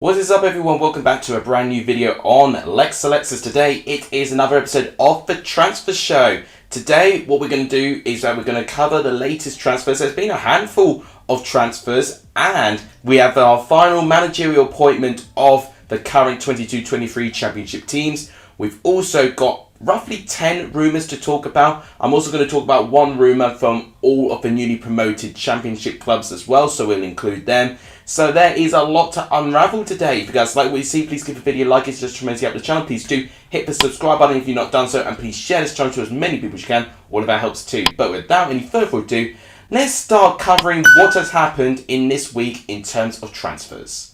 What is up, everyone? Welcome back to a brand new video on Lex Alexis. Today it is another episode of the Transfer Show. Today what we're going to do is that we're going to cover the latest transfers. There's been a handful of transfers and we have our final managerial appointment of the current 22-23 championship teams. We've also got roughly 10 rumours to talk about. I'm also going to talk about one rumour from all of the newly promoted championship clubs as well, so we'll include them. So there is a lot to unravel today. If you guys like what you see, please give the video a like. It's just tremendously help the channel. Please do hit the subscribe button if you've not done so, and please share this channel to as many people as you can. All of that helps too. But without any further ado, let's start covering what has happened in this week in terms of transfers.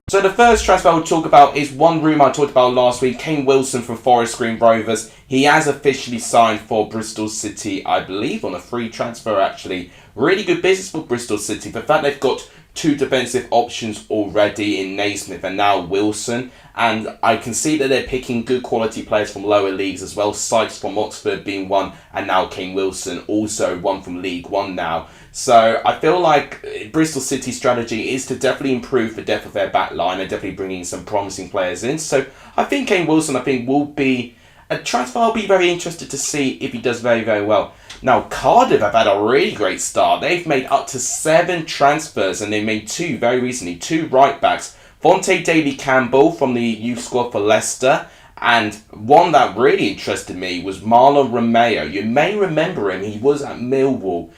So the first transfer I will talk about is one rumour I talked about last week. Kane Wilson from Forest Green Rovers. He has officially signed for Bristol City, I believe, on a free transfer actually. Really good business for Bristol City. The fact they've got two defensive options already in Naismith and now Wilson. And I can see that they're picking good quality players from lower leagues as well. Sykes from Oxford being one, and now Kane Wilson, also one from League One now. So I feel like Bristol City's strategy is to definitely improve the depth of their back line. They're definitely bringing some promising players in. So I think Kane Wilson, will be a transfer I'll be very interested to see if he does very, very well. Now, Cardiff have had a really great start. They've made up to 7 transfers, and they made 2 very recently, 2 right-backs. Fonte Daly-Campbell from the youth squad for Leicester, and one that really interested me was Marlon Romeo. You may remember him. He was at Millwall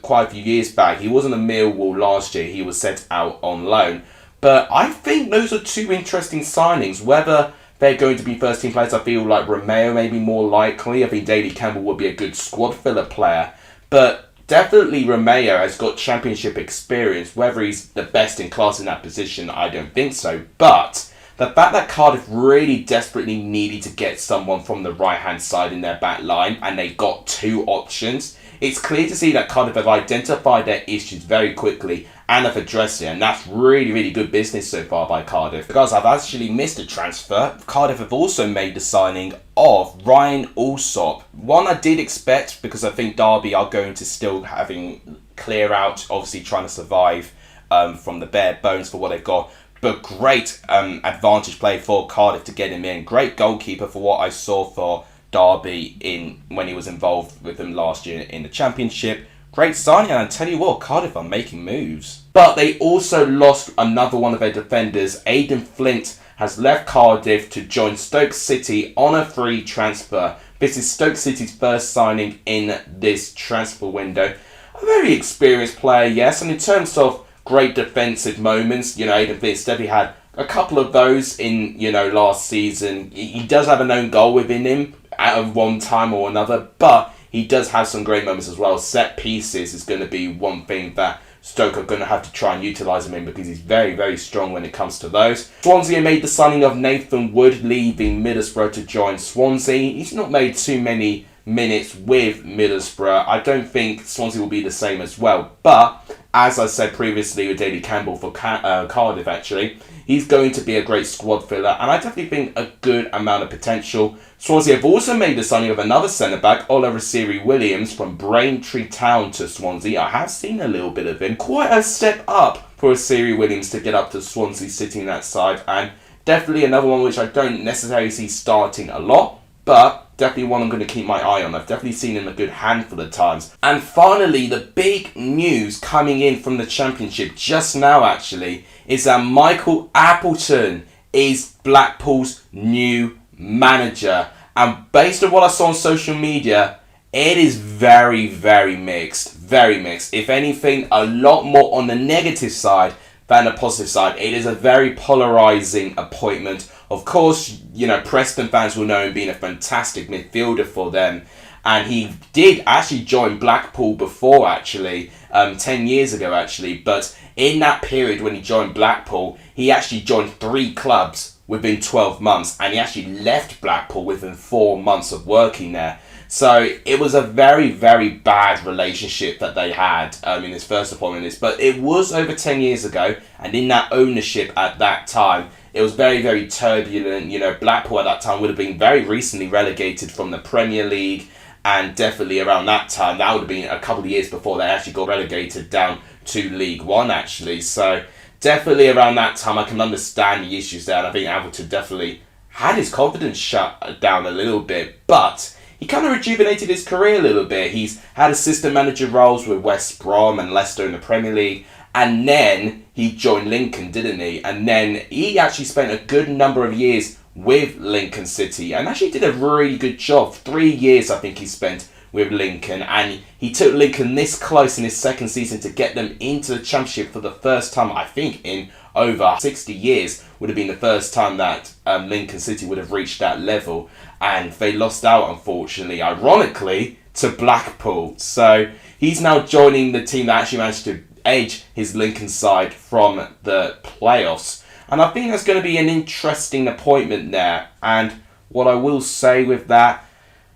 quite a few years back. He wasn't at Millwall last year. He was sent out on loan. But I think those are 2 interesting signings. Whether they're going to be first-team players, I feel like Romeo may be more likely. I think Daly-Campbell would be a good squad filler player. But definitely Romeo has got championship experience. Whether he's the best in class in that position, I don't think so. But the fact that Cardiff really desperately needed to get someone from the right-hand side in their back line, and they got 2 options, it's clear to see that Cardiff have identified their issues very quickly and have addressed it, and that's really, really good business so far by Cardiff. Because I've actually missed a transfer, Cardiff have also made the signing of Ryan Alsop. One I did expect, because I think Derby are going to still having clear out, obviously trying to survive from the bare bones for what they've got. But great advantage play for Cardiff to get him in. Great goalkeeper for what I saw for Derby when he was involved with them last year in the Championship. Great signing, and I tell you what, Cardiff are making moves. But they also lost another one of their defenders. Aiden Flint has left Cardiff to join Stoke City on a free transfer. This is Stoke City's first signing in this transfer window. A very experienced player, yes, and in terms of great defensive moments, Aiden Flint definitely had a couple of those in, last season. He does have an own goal within him at one time or another, but he does have some great moments as well. Set pieces is going to be one thing that Stoke are going to have to try and utilise him in, because he's very, very strong when it comes to those. Swansea made the signing of Nathan Wood, leaving Middlesbrough to join Swansea. He's not made too many minutes with Middlesbrough. I don't think Swansea will be the same as well, but as I said previously with Daly-Campbell for Cardiff, actually, he's going to be a great squad filler, and I definitely think a good amount of potential. Swansea have also made the signing of another centre-back, Oliver Siri-Williams, from Braintree Town to Swansea. I have seen a little bit of him. Quite a step up for Siri-Williams to get up to Swansea City in that side, and definitely another one which I don't necessarily see starting a lot, but definitely one I'm going to keep my eye on. I've definitely seen him a good handful of times. And finally, the big news coming in from the Championship just now, actually, is that Michael Appleton is Blackpool's new manager. And based on what I saw on social media, it is very, very mixed. Very mixed. If anything, a lot more on the negative side than the positive side. It is a very polarising appointment. Of course, Preston fans will know him being a fantastic midfielder for them. And he did actually join Blackpool before, actually, 10 years ago, actually. But in that period when he joined Blackpool, he actually joined 3 clubs within 12 months. And he actually left Blackpool within 4 months of working there. So it was a very, very bad relationship that they had in his first appointment list. But it was over 10 years ago, and in that ownership at that time, it was very, very turbulent. You know, Blackpool at that time would have been very recently relegated from the Premier League, and definitely around that time, that would have been a couple of years before they actually got relegated down to League One, actually. So definitely around that time, I can understand the issues there, and I think Appleton definitely had his confidence shut down a little bit, but he kind of rejuvenated his career a little bit. He's had assistant manager roles with West Brom and Leicester in the Premier League, and then he joined Lincoln, didn't he? And then he actually spent a good number of years with Lincoln City, and actually did a really good job. 3 years, I think, he spent with Lincoln, and he took Lincoln this close in his second season to get them into the Championship for the first time, I think, in over 60 years. Would have been the first time that Lincoln City would have reached that level, and they lost out, unfortunately, ironically, to Blackpool. So he's now joining the team that actually managed to edge his Lincoln side from the playoffs, and I think that's going to be an interesting appointment there. And what I will say with that,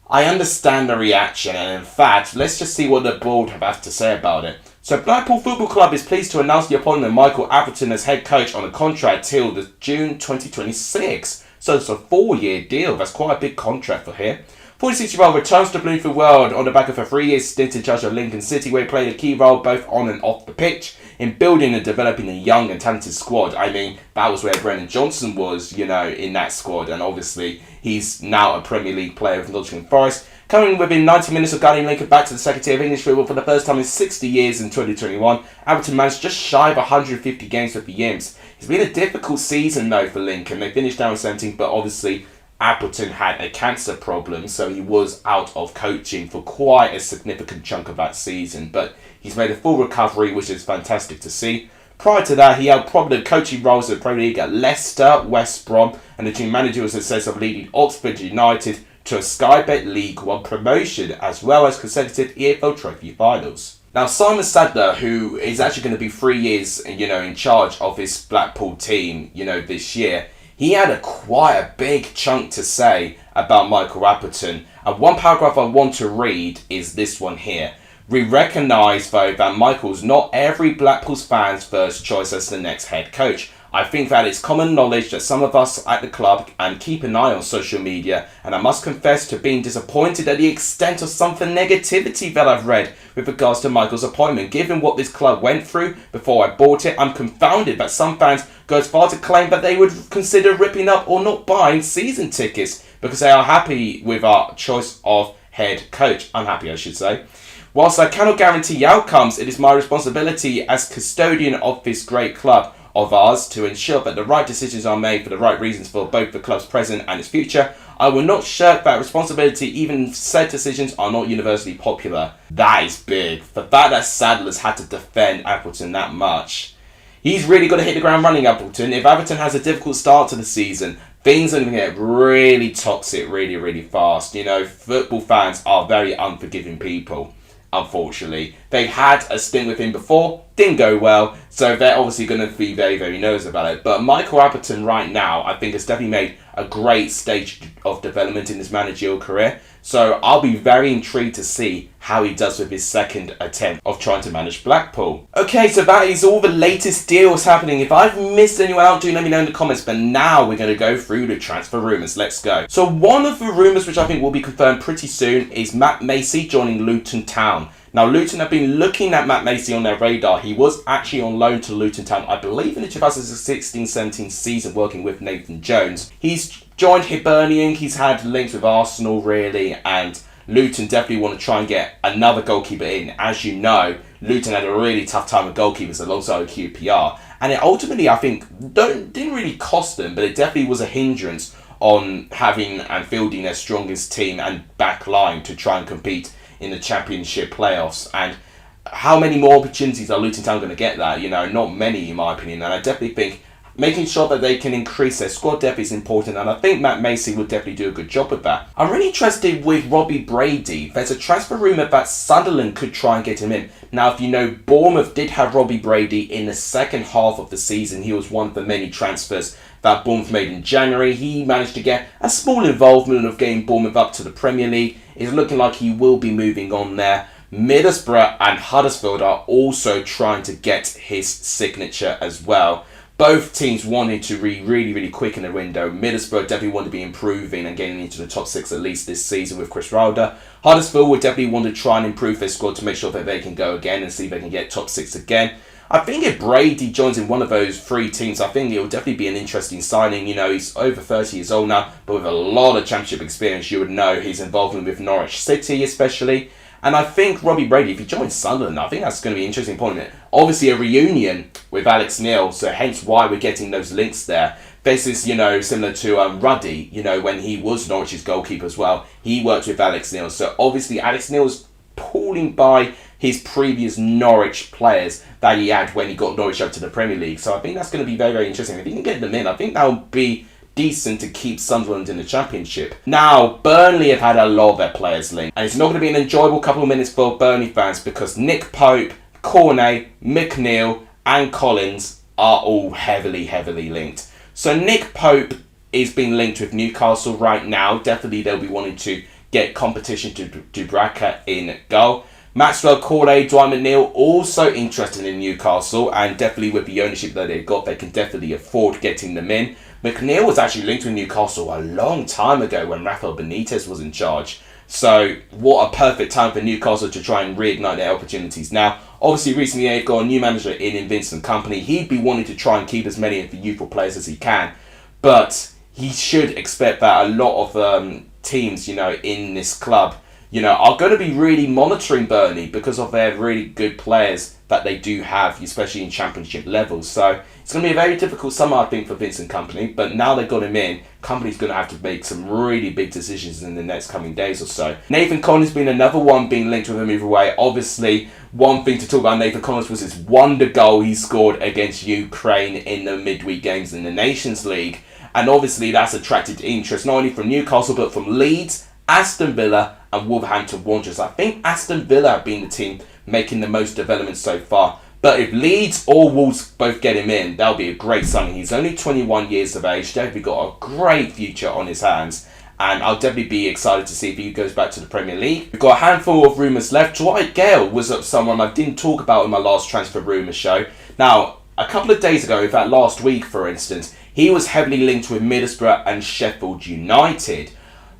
I understand the reaction, and in fact, let's just see what the board have to say about it. So Blackpool Football Club is pleased to announce the appointment of Michael Appleton as head coach on a contract till the June 2026. So it's a 4-year deal. That's quite a big contract for him. 46-year-old returns to Bloomfield World on the back of a 3-year stint in charge of Lincoln City, where he played a key role both on and off the pitch in building and developing a young and talented squad. I mean, that was where Brennan Johnson was, you know, in that squad, and obviously he's now a Premier League player with Nottingham Forest. Coming within 90 minutes of guiding Lincoln back to the second tier of English football for the first time in 60 years in 2021, Appleton managed just shy of 150 games with the Imps. It's been a difficult season though for Lincoln. They finished down 17th, but obviously Appleton had a cancer problem, so he was out of coaching for quite a significant chunk of that season. But he's made a full recovery, which is fantastic to see. Prior to that, he held prominent coaching roles in the Premier League at Leicester, West Brom, and the team manager was a success of leading Oxford United to a Sky Bet League One promotion, as well as consecutive EFL Trophy finals. Now, Simon Sadler, who is actually going to be 3 years, in charge of his Blackpool team, this year, he had quite a big chunk to say about Michael Appleton. And one paragraph I want to read is this one here. We recognise, though, that Michael's not every Blackpool's fan's first choice as the next head coach. I think that it's common knowledge that some of us at the club and keep an eye on social media, and I must confess to being disappointed at the extent of some of the negativity that I've read with regards to Michael's appointment. Given what this club went through before I bought it, I'm confounded that some fans go as far to claim that they would consider ripping up or not buying season tickets because they are happy with our choice of head coach. Unhappy, I should say. Whilst I cannot guarantee outcomes, it is my responsibility as custodian of this great club of ours to ensure that the right decisions are made for the right reasons for both the club's present and its future. I will not shirk that responsibility even if said decisions are not universally popular. That is big. The fact that Sadler's had to defend Appleton that much. He's really got to hit the ground running, Appleton. If Appleton has a difficult start to the season, things are going to get really toxic really, really fast. Football fans are very unforgiving people. Unfortunately, they've had a stint with him before, didn't go well, so they're obviously going to be very, very nervous about it. But Michael Appleton right now, I think, has definitely made a great stage of development in his managerial career. So I'll be very intrigued to see how he does with his second attempt of trying to manage Blackpool. Okay, so that is all the latest deals happening. If I've missed anyone out, do let me know in the comments. But now we're going to go through the transfer rumours. Let's go. So one of the rumours which I think will be confirmed pretty soon is Matt Macy joining Luton Town. Now, Luton have been looking at Matt Macy on their radar. He was actually on loan to Luton Town, I believe, in the 2016-17 season, working with Nathan Jones. He's joined Hibernian. He's had links with Arsenal, really, and Luton definitely want to try and get another goalkeeper in. As you know, Luton had a really tough time with goalkeepers alongside QPR, and it ultimately, I think, didn't really cost them, but it definitely was a hindrance on having and fielding their strongest team and back line to try and compete in the Championship playoffs. And how many more opportunities are Luton Town going to get that? Not many in my opinion. And I definitely think making sure that they can increase their squad depth is important, and I think Matt Macy would definitely do a good job with that. I'm really interested with Robbie Brady. There's a transfer rumour that Sunderland could try and get him in. Now, if you know, Bournemouth did have Robbie Brady in the second half of the season. He was one of the many transfers that Bournemouth made in January. He managed to get a small involvement of getting Bournemouth up to the Premier League. It's looking like he will be moving on there. Middlesbrough and Huddersfield are also trying to get his signature as well. Both teams wanted to really quicken the window. Middlesbrough definitely want to be improving and getting into the top 6 at least this season with Chris Wilder. Huddersfield would definitely want to try and improve their squad to make sure that they can go again and see if they can get top 6 again. I think if Brady joins in one of those 3 teams, I think it will definitely be an interesting signing. You know, he's over 30 years old now, but with a lot of championship experience. You would know his involvement with Norwich City especially. And I think Robbie Brady, if he joins Sunderland, I think that's going to be an interesting point. Obviously, a reunion with Alex Neil, so hence why we're getting those links there. This is, you know, similar to Ruddy, you know, when he was Norwich's goalkeeper as well. He worked with Alex Neil. So obviously, Alex Neil's pulling by his previous Norwich players that he had when he got Norwich up to the Premier League. So I think that's going to be very interesting. If he can get them in, I think that would be decent to keep Sunderland in the Championship. Now, Burnley have had a lot of their players linked, and it's not going to be an enjoyable couple of minutes for Burnley fans because Nick Pope, Cornet, McNeil and Collins are all heavily linked. So Nick Pope is being linked with Newcastle right now. Definitely they'll be wanting to get competition to Dubravka in goal. Maxwell Cornet, Dwight McNeil also interested in Newcastle, and definitely with the ownership that they've got, they can definitely afford getting them in. McNeil was actually linked with Newcastle a long time ago when Rafael Benitez was in charge. So what a perfect time for Newcastle to try and reignite their opportunities. Now, obviously recently they've got a new manager in Vincent Kompany. He'd be wanting to try and keep as many of the youthful players as he can. But he should expect that a lot of teams, you know, in this club, you know, are going to be really monitoring Burnley because of their really good players that they do have, especially in championship levels. So it's going to be a very difficult summer, I think, for Vincent Kompany. But now they've got him in, Kompany's going to have to make some really big decisions in the next coming days or so. Nathan Collins being another one being linked with a move away. Obviously, one thing to talk about Nathan Collins was his wonder goal he scored against Ukraine in the midweek games in the Nations League. And obviously that's attracted interest not only from Newcastle but from Leeds, Aston Villa and Wolverhampton Wanderers. I think Aston Villa have been the team making the most development so far. But if Leeds or Wolves both get him in, that'll be a great signing. He's only 21 years of age. Definitely got a great future on his hands. And I'll definitely be excited to see if he goes back to the Premier League. We've got a handful of rumours left. Dwight Gail was someone I didn't talk about in my last transfer rumour show. Now, a couple of days ago, in fact last week for instance, he was heavily linked with Middlesbrough and Sheffield United.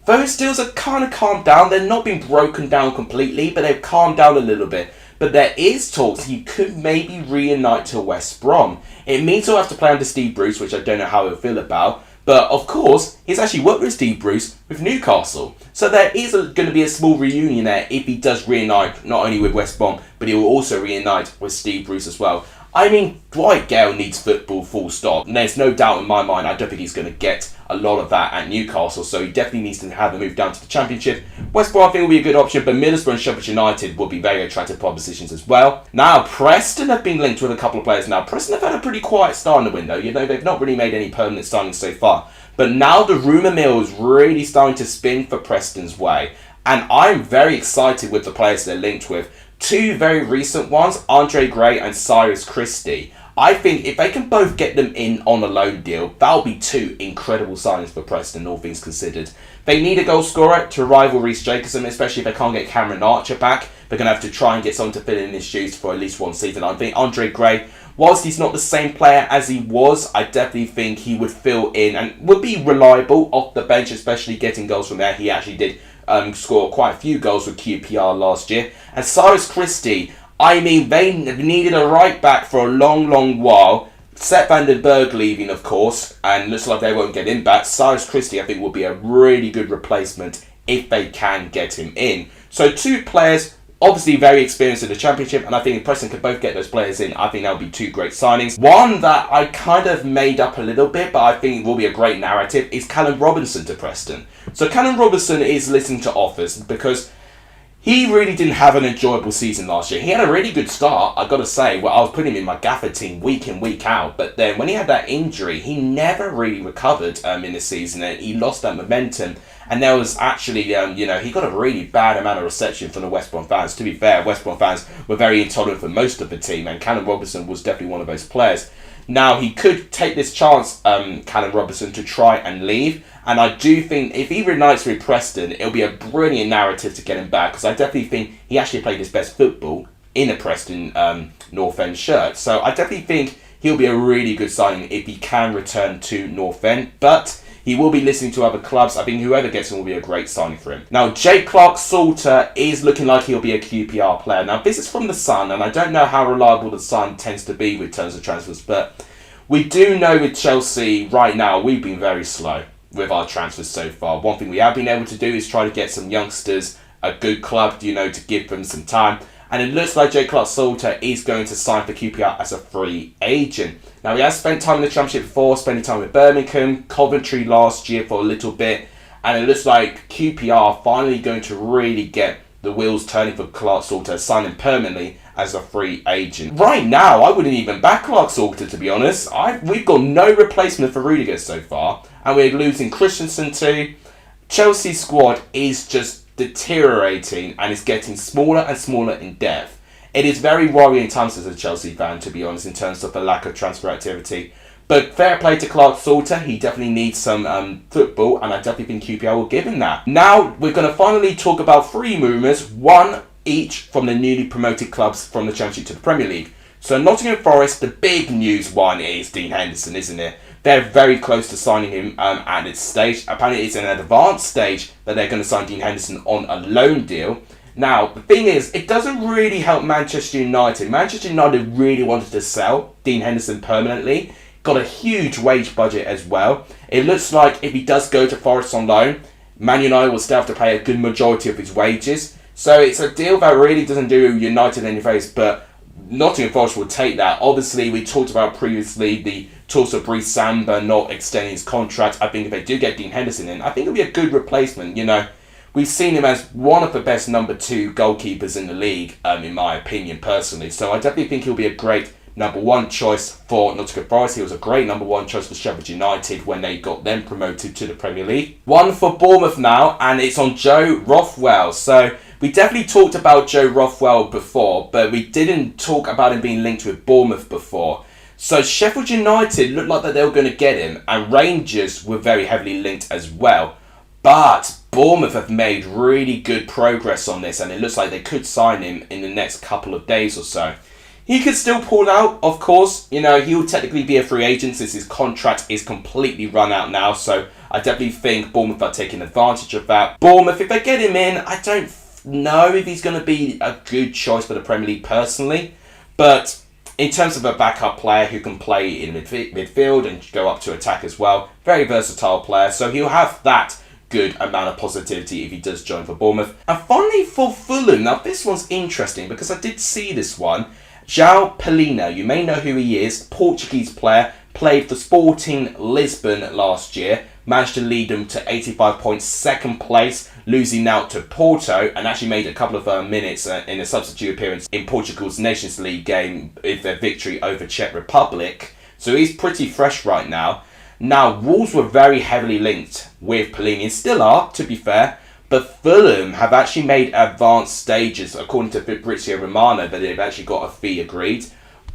Those deals have kind of calmed down. They've not been broken down completely, but they've calmed down a little bit. But there is talks he could maybe reunite to West Brom. It means he'll have to play under Steve Bruce, which I don't know how he'll feel about. But of course, he's actually worked with Steve Bruce with Newcastle. So there is going to be a small reunion there if he does reunite not only with West Brom, but he will also reunite with Steve Bruce as well. I mean, Dwight Gail needs football, full stop. And there's no doubt in my mind, I don't think he's going to get a lot of that at Newcastle. So he definitely needs to have a move down to the Championship. West Brom I think will be a good option, but Middlesbrough and Sheffield United will be very attractive propositions as well. Now, Preston have been linked with a couple of players now. Preston have had a pretty quiet start in the window. You know, they've not really made any permanent signings so far. But now the rumour mill is really starting to spin for Preston's way. And I'm very excited with the players they're linked with. Two very recent ones, Andre Gray and Cyrus Christie. I think if they can both get them in on a loan deal, that'll be two incredible signings for Preston, all things considered. They need a goal scorer to rival Reece Jacobson, especially if they can't get Cameron Archer back. They're going to have to try and get someone to fill in his shoes for at least one season. I think Andre Gray, whilst he's not the same player as he was, I definitely think he would fill in and would be reliable off the bench, especially getting goals from there. He actually did score quite a few goals with QPR last year. And Cyrus Christie, I mean, they needed a right back for a long while. Sepp van den Berg leaving, of course, and looks like they won't get him back. Cyrus Christie, I think, will be a really good replacement if they can get him in. So two players, obviously very experienced in the Championship, and I think if Preston could both get those players in, I think that would be two great signings. One that I kind of made up a little bit, but I think will be a great narrative, is Callum Robinson to Preston. So Callum Robinson is listening to offers because he really didn't have an enjoyable season last year. He had a really good start, I gotta say. Well, I was putting him in my gaffer team week in, week out. But then when he had that injury, he never really recovered in the season. And he lost that momentum. And there was actually, he got a really bad amount of reception from the West Brom fans. To be fair, West Brom fans were very intolerant for most of the team. And Callum Robinson was definitely one of those players. Now, he could take this chance, Callum Robinson, to try and leave. And I do think if he reunites with Preston, it'll be a brilliant narrative to get him back. Because I definitely think he actually played his best football in a Preston North End shirt. So I definitely think he'll be a really good signing if he can return to North End. But he will be listening to other clubs. I think whoever gets him will be a great signing for him. Now, Jake Clark-Salter is looking like he'll be a QPR player. Now, this is from The Sun, and I don't know how reliable The Sun tends to be with terms of transfers, but we do know with Chelsea right now, we've been very slow with our transfers so far. One thing we have been able to do is try to get some youngsters a good club, to give them some time. And it looks like Jake Clark-Salter is going to sign for QPR as a free agent. Now, he has spent time in the Championship before, spending time with Birmingham, Coventry last year for a little bit. And it looks like QPR are finally going to really get the wheels turning for Clark-Salter, signing permanently as a free agent. Right now, I wouldn't even back Clark-Salter, to be honest. We've got no replacement for Rudiger so far. And we're losing Christensen too. Chelsea's squad is just deteriorating and is getting smaller and smaller in depth. It is very worrying times as a Chelsea fan, to be honest, in terms of the lack of transfer activity. But fair play to Clark-Salter, he definitely needs some football, and I definitely think QPR will give him that. Now, we're going to finally talk about 3 rumours, one each from the newly promoted clubs from the Championship to the Premier League. So Nottingham Forest, the big news one is Dean Henderson, isn't it? They're very close to signing him at this stage. Apparently, it's in an advanced stage that they're going to sign Dean Henderson on a loan deal. Now, the thing is, it doesn't really help Manchester United. Manchester United really wanted to sell Dean Henderson permanently. Got a huge wage budget as well. It looks like if he does go to Forest on loan, Man United will still have to pay a good majority of his wages. So it's a deal that really doesn't do United any favours, but Nottingham Forest will take that. Obviously, we talked about previously the talks of Brice Samba not extending his contract. I think if they do get Dean Henderson in, I think it'll be a good replacement. We've seen him as one of the best number 2 goalkeepers in the league, in my opinion, personally. So I definitely think he'll be a great number 1 choice for Nottingham Forest. He was a great number 1 choice for Sheffield United when they got them promoted to the Premier League. One for Bournemouth now, and it's on Joe Rothwell. So we definitely talked about Joe Rothwell before, but we didn't talk about him being linked with Bournemouth before. So Sheffield United looked like that they were going to get him, and Rangers were very heavily linked as well. But Bournemouth have made really good progress on this, and it looks like they could sign him in the next couple of days or so. He could still pull out, of course. He'll technically be a free agent since his contract is completely run out now. So I definitely think Bournemouth are taking advantage of that. Bournemouth, if they get him in, I don't know if he's going to be a good choice for the Premier League personally. But in terms of a backup player who can play in midfield and go up to attack as well, very versatile player. So he'll have that good amount of positivity if he does join for Bournemouth. And finally for Fulham, now this one's interesting because I did see this one. João Palhinha, you may know who he is, Portuguese player, played for Sporting Lisbon last year, managed to lead them to 85 points, second place, losing out to Porto, and actually made a couple of minutes in a substitute appearance in Portugal's Nations League game with their victory over Czech Republic. So he's pretty fresh right now. Now, Wolves were very heavily linked with Palhinha, and still are, to be fair, but Fulham have actually made advanced stages, according to Fabrizio Romano, that they've actually got a fee agreed.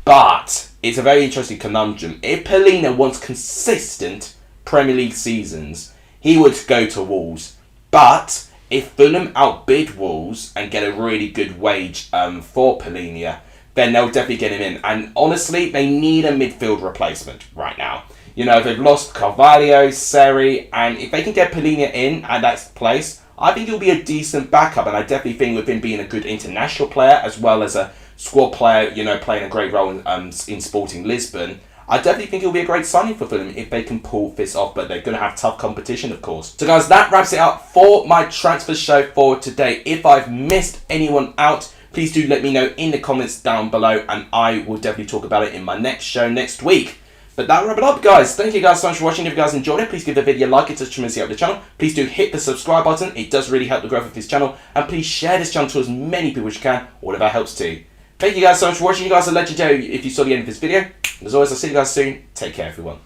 But it's a very interesting conundrum. If Palhinha wants consistent Premier League seasons, he would go to Wolves. But if Fulham outbid Wolves and get a really good wage for Palhinha, then they'll definitely get him in. And honestly, they need a midfield replacement right now. They've lost Carvalho, Seri, and if they can get Palhinha in at that place, I think he'll be a decent backup. And I definitely think with him being a good international player as well as a squad player, playing a great role in Sporting Lisbon, I definitely think he'll be a great signing for Fulham if they can pull this off, but they're going to have tough competition, of course. So guys, that wraps it up for my transfer show for today. If I've missed anyone out, please do let me know in the comments down below, and I will definitely talk about it in my next show next week. But that'll wrap it up, guys. Thank you guys so much for watching. If you guys enjoyed it, please give the video a like. It does tremendously help the channel. Please do hit the subscribe button. It does really help the growth of this channel. And please share this channel to as many people as you can. All of that helps too. Thank you guys so much for watching. You guys are legendary if you saw the end of this video. As always, I'll see you guys soon. Take care, everyone.